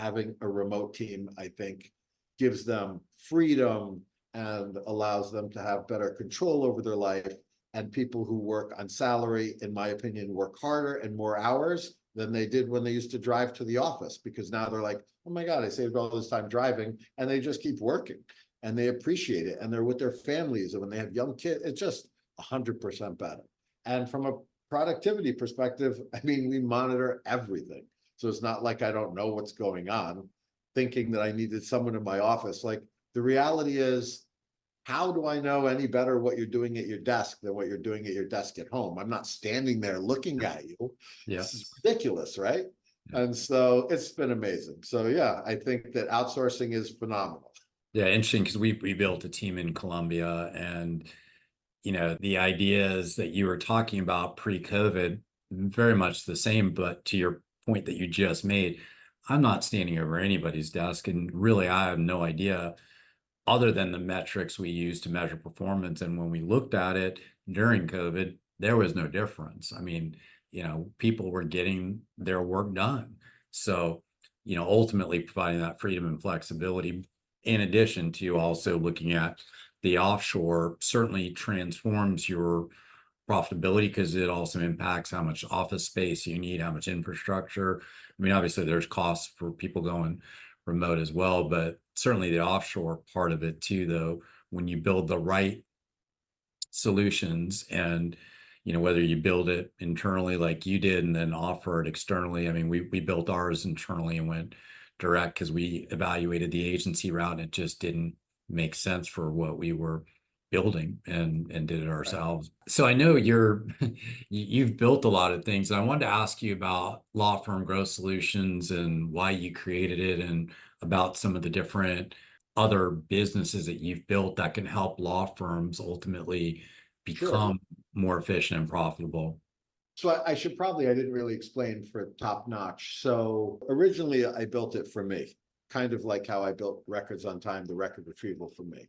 having a remote team, I think, gives them freedom and allows them to have better control over their life. And people who work on salary, in my opinion, work harder and more hours than they did when they used to drive to the office, because now they're like, oh my God, I saved all this time driving, and they just keep working and they appreciate it. And they're with their families. And when they have young kids, it's just 100% better. And from a productivity perspective, I mean, we monitor everything. So it's not like I don't know what's going on, thinking that I needed someone in my office. Like, the reality is, how do I know any better what you're doing at your desk than what you're doing at your desk at home? I'm not standing there looking at you. Yeah. This is ridiculous, right? Yeah. And so it's been amazing. So yeah, I think that outsourcing is phenomenal. Yeah, interesting, because we built a team in Colombia, and the ideas that you were talking about pre-COVID, very much the same. But to your point that you just made, I'm not standing over anybody's desk, and really I have no idea other than the metrics we use to measure performance. And when we looked at it during COVID, there was no difference. I mean, people were getting their work done. So, ultimately providing that freedom and flexibility, in addition to also looking at the offshore, certainly transforms your profitability, because it also impacts how much office space you need, how much infrastructure. I mean, obviously there's costs for people going remote as well, but certainly the offshore part of it too, though, when you build the right solutions, and whether you build it internally like you did and then offer it externally. I mean, we built ours internally and went direct because we evaluated the agency route and it just didn't make sense for what we were building, and did it ourselves. So I know you've built a lot of things, and I wanted to ask you about Law Firm Growth Solutions and why you created it, and about some of the different other businesses that you've built that can help law firms ultimately Sure. become more efficient and profitable. So I should probably, I didn't really explain for top notch. So originally I built it for me, kind of like how I built Records on Time, the record retrieval for me.